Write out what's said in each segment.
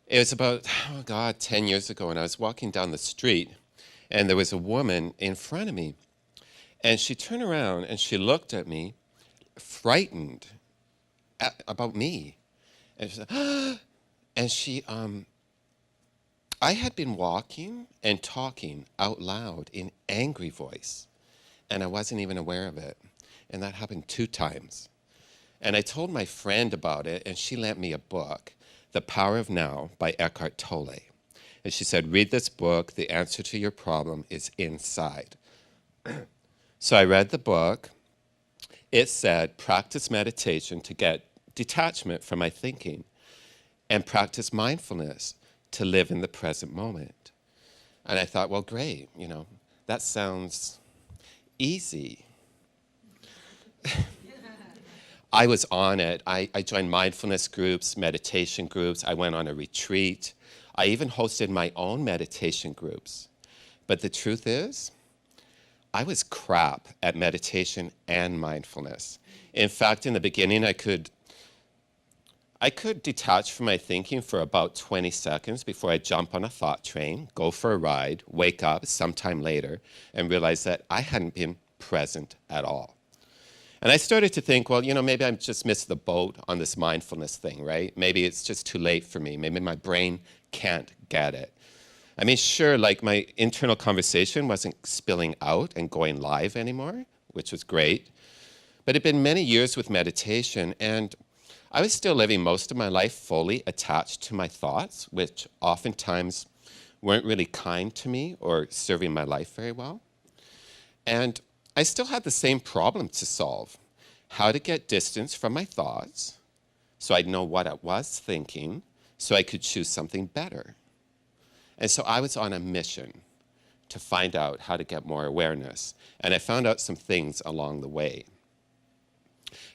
It was about, 10 years ago, and I was walking down the street, and there was a woman in front of me. And she turned around and she looked at me, frightened about me. And she said, and I had been walking and talking out loud in angry voice, and I wasn't even aware of it. And that happened 2 times. And I told my friend about it, and she lent me a book, The Power of Now by Eckhart Tolle. And she said, read this book, the answer to your problem is inside. So I read the book. It said, practice meditation to get detachment from my thinking, and practice mindfulness to live in the present moment. And I thought, well, great, that sounds easy. I was on it. I joined mindfulness groups, meditation groups. I went on a retreat. I even hosted my own meditation groups. But the truth is, I was crap at meditation and mindfulness. In fact, in the beginning, I could detach from my thinking for about 20 seconds before I jump on a thought train, go for a ride, wake up sometime later, and realize that I hadn't been present at all. And I started to think, well, maybe I just missed the boat on this mindfulness thing, right? Maybe it's just too late for me. Maybe my brain can't get it. I mean, sure, like my internal conversation wasn't spilling out and going live anymore, which was great. But it had been many years with meditation, and I was still living most of my life fully attached to my thoughts, which oftentimes weren't really kind to me or serving my life very well. And I still had the same problem to solve: how to get distance from my thoughts so I'd know what I was thinking so I could choose something better. And so I was on a mission to find out how to get more awareness. And I found out some things along the way.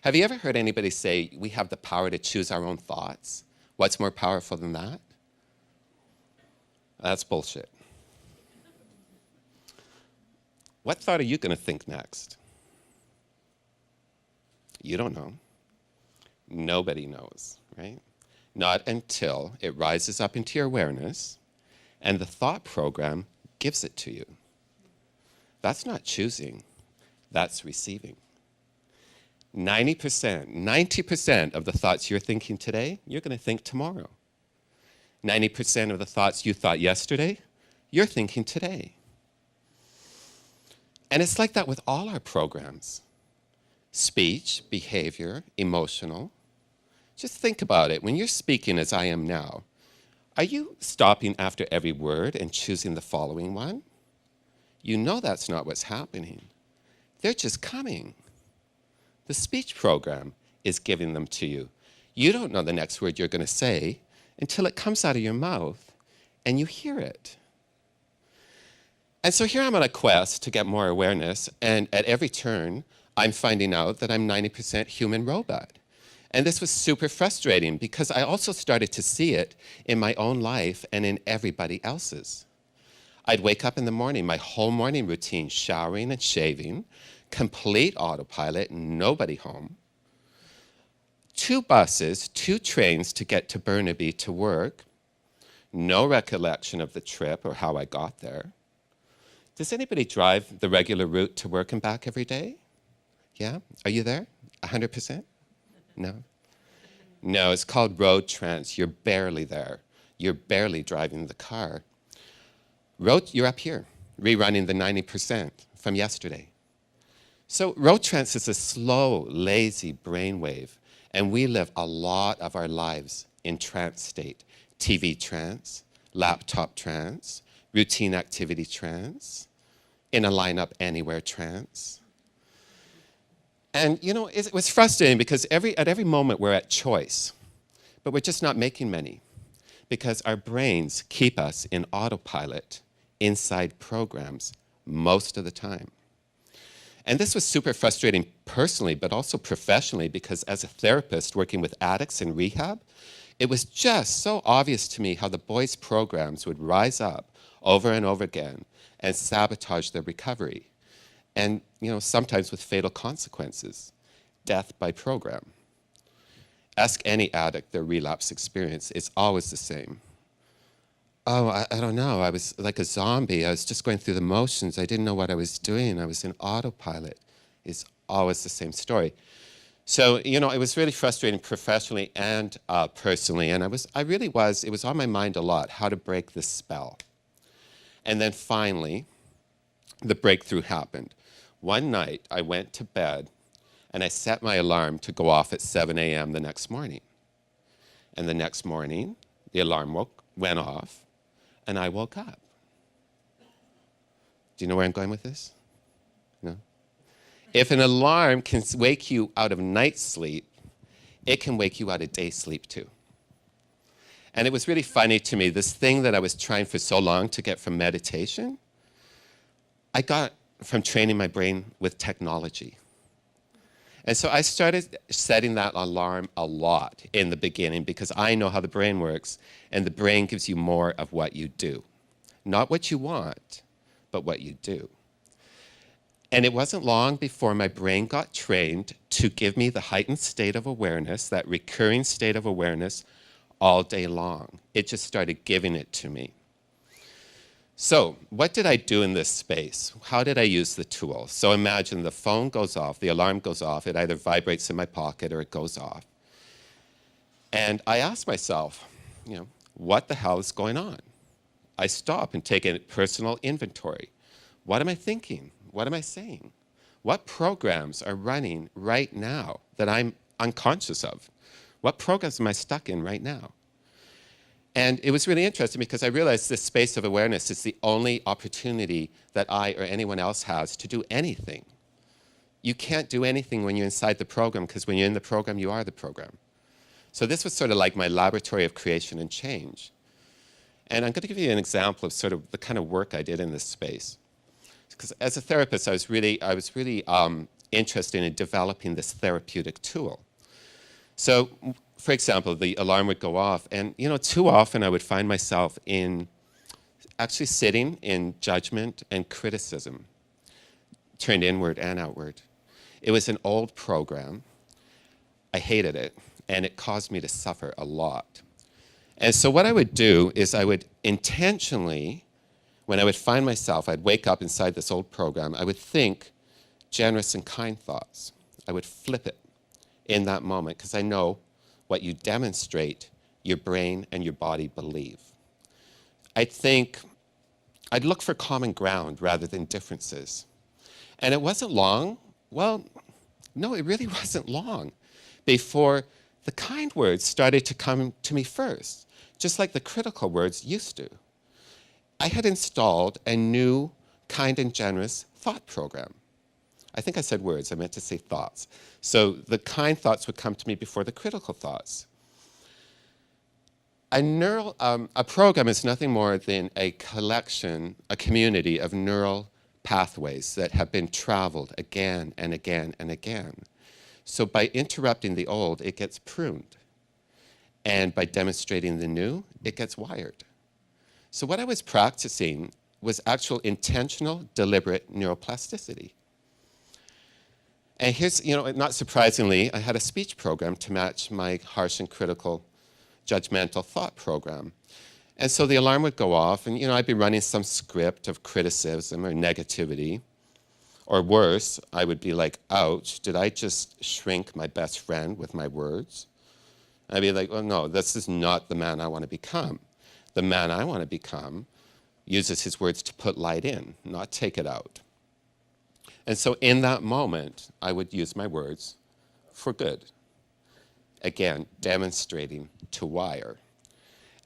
Have you ever heard anybody say, we have the power to choose our own thoughts? What's more powerful than that? That's bullshit. What thought are you going to think next? You don't know. Nobody knows, right? Not until it rises up into your awareness and the thought program gives it to you. That's not choosing, that's receiving. 90% of the thoughts you're thinking today, you're going to think tomorrow. 90% of the thoughts you thought yesterday, you're thinking today. And it's like that with all our programs. Speech, behavior, emotional. Just think about it. When you're speaking as I am now, are you stopping after every word and choosing the following one? You know that's not what's happening. They're just coming. The speech program is giving them to you. You don't know the next word you're going to say until it comes out of your mouth and you hear it. And so here I'm on a quest to get more awareness, and at every turn, I'm finding out that I'm 90% human robot. And this was super frustrating because I also started to see it in my own life and in everybody else's. I'd wake up in the morning, my whole morning routine, showering and shaving, complete autopilot, nobody home. 2 buses, 2 trains to get to Burnaby to work. No recollection of the trip or how I got there. Does anybody drive the regular route to work and back every day? Yeah? Are you there? 100%? No? No, it's called road trans. You're barely there. You're barely driving the car. You're up here, rerunning the 90% from yesterday. So road trance is a slow, lazy brainwave, and we live a lot of our lives in trance state. TV trance, laptop trance, routine activity trance, in a lineup anywhere trance. And it was frustrating because at every moment we're at choice, but we're just not making many because our brains keep us in autopilot inside programs most of the time. And this was super frustrating personally, but also professionally, because as a therapist working with addicts in rehab, it was just so obvious to me how the boys' programs would rise up over and over again and sabotage their recovery. And, sometimes with fatal consequences, death by program. Ask any addict their relapse experience. It's always the same. Oh, I don't know. I was like a zombie. I was just going through the motions. I didn't know what I was doing. I was in autopilot. It's always the same story. So, it was really frustrating professionally and personally. And it was on my mind a lot, how to break this spell. And then finally, the breakthrough happened. One night, I went to bed and I set my alarm to go off at 7 a.m. the next morning. And the next morning, the alarm went off and I woke up. Do you know where I'm going with this? No? If an alarm can wake you out of night sleep, it can wake you out of day sleep too. And it was really funny to me, this thing that I was trying for so long to get from meditation, I got from training my brain with technology. And so I started setting that alarm a lot in the beginning because I know how the brain works, and the brain gives you more of what you do. Not what you want, but what you do. And it wasn't long before my brain got trained to give me the heightened state of awareness, that recurring state of awareness, all day long. It just started giving it to me. So what did I do in this space? How did I use the tool? So imagine the phone goes off, the alarm goes off, it either vibrates in my pocket or it goes off. And I asked myself, what the hell is going on? I stop and take a personal inventory. What am I thinking? What am I saying? What programs are running right now that I'm unconscious of? What programs am I stuck in right now? And it was really interesting because I realized this space of awareness is the only opportunity that I or anyone else has to do anything. You can't do anything when you're inside the program because when you're in the program, you are the program. So this was sort of like my laboratory of creation and change. And I'm going to give you an example of sort of the kind of work I did in this space. Because as a therapist, I was really interested in developing this therapeutic tool. So, for example, the alarm would go off, and too often I would find myself actually sitting in judgment and criticism, turned inward and outward. It was an old program. I hated it, and it caused me to suffer a lot. And so what I would do is I would intentionally, when I would find myself, I'd wake up inside this old program, I would think generous and kind thoughts. I would flip it in that moment because I know what you demonstrate, your brain and your body believe. I'd look for common ground rather than differences. And it wasn't long, well, no, it really wasn't long before the kind words started to come to me first, just like the critical words used to. I had installed a new kind and generous thought program. I think I said words, I meant to say thoughts. So the kind thoughts would come to me before the critical thoughts. A program is nothing more than a collection, a community of neural pathways that have been traveled again and again and again. So by interrupting the old, it gets pruned. And by demonstrating the new, it gets wired. So what I was practicing was actual intentional, deliberate neuroplasticity. And here's, not surprisingly, I had a speech program to match my harsh and critical, judgmental thought program. And so the alarm would go off, and I'd be running some script of criticism or negativity. Or worse, I would be like, ouch, did I just shrink my best friend with my words? I'd be like, oh no, this is not the man I want to become. The man I want to become uses his words to put light in, not take it out. And so in that moment, I would use my words for good. Again, demonstrating to wire.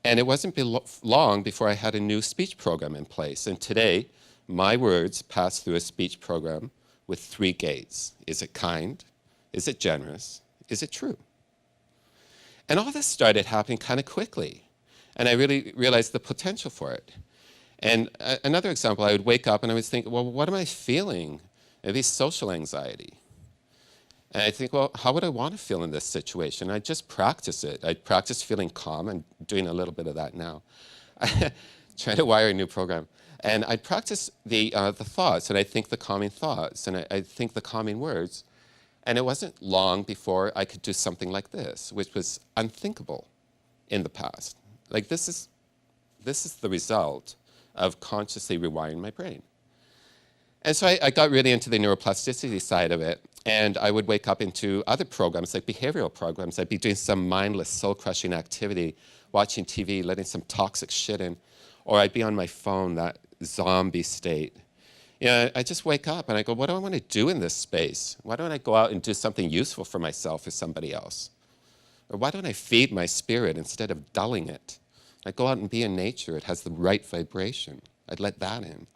And it wasn't long before I had a new speech program in place. And today, my words pass through a speech program with 3 gates. Is it kind? Is it generous? Is it true? And all this started happening kind of quickly. And I really realized the potential for it. And another example, I would wake up and I would think, well, what am I feeling? Maybe social anxiety. And I think, well, how would I want to feel in this situation? I'd just practice it. I'd practice feeling calm. I'm doing a little bit of that now. Trying to wire a new program. And I'd practice the thoughts, and I'd think the calming thoughts, and I'd think the calming words. And it wasn't long before I could do something like this, which was unthinkable in the past. Like this is the result of consciously rewiring my brain. And so I got really into the neuroplasticity side of it, and I would wake up into other programs, like behavioral programs. I'd be doing some mindless, soul-crushing activity, watching TV, letting some toxic shit in, or I'd be on my phone, that zombie state. You know, I just wake up and I go, what do I want to do in this space? Why don't I go out and do something useful for myself or somebody else? Or why don't I feed my spirit instead of dulling it? I go out and be in nature. It has the right vibration. I'd let that in.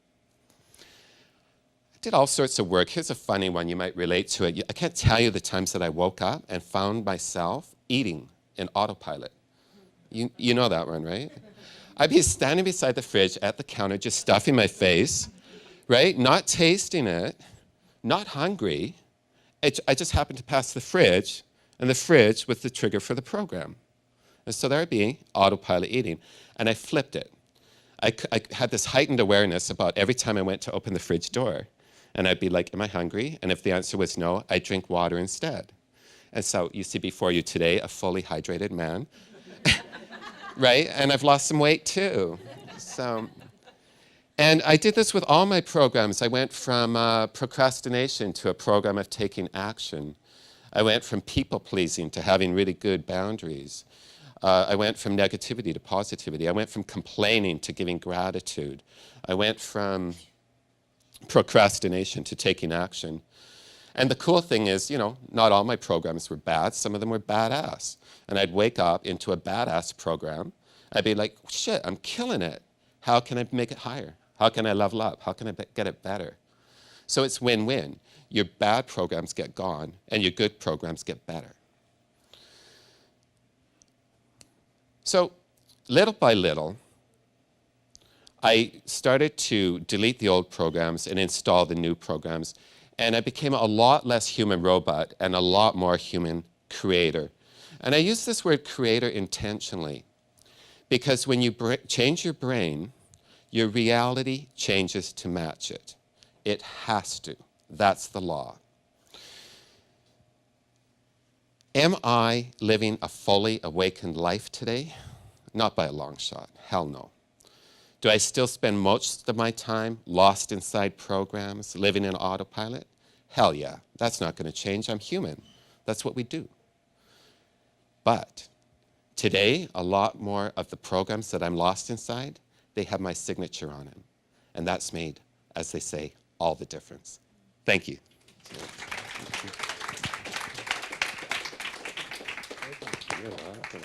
I did all sorts of work. Here's a funny one. You might relate to it. I can't tell you the times that I woke up and found myself eating in autopilot. You know that one, right? I'd be standing beside the fridge at the counter, just stuffing my face, right? Not tasting it, not hungry. I just happened to pass the fridge, and the fridge was the trigger for the program. And so there I'd be, autopilot eating. And I flipped it. I had this heightened awareness about every time I went to open the fridge door. And I'd be like, am I hungry? And if the answer was no, I'd drink water instead. And so you see before you today a fully hydrated man, right? And I've lost some weight too. So, and I did this with all my programs. I went from procrastination to a program of taking action. I went from people-pleasing to having really good boundaries. I went from negativity to positivity. I went from complaining to giving gratitude. I went from procrastination to taking action. And the cool thing is, you know, not all my programs were bad. Some of them were badass. And I'd wake up into a badass program. I'd be like, shit, I'm killing it. How can I make it higher? How can I level up? How can I get it better? So it's win-win. Your bad programs get gone, and your good programs get better. So little by little, I started to delete the old programs and install the new programs. And I became a lot less human robot and a lot more human creator. And I use this word creator intentionally because when you change your brain, your reality changes to match it. It has to. That's the law. Am I living a fully awakened life today? Not by a long shot. Hell no. Do I still spend most of my time lost inside programs, living in autopilot? Hell yeah. That's not going to change. I'm human. That's what we do. But today, a lot more of the programs that I'm lost inside, they have my signature on them. And that's made, as they say, all the difference. Thank you. You're welcome.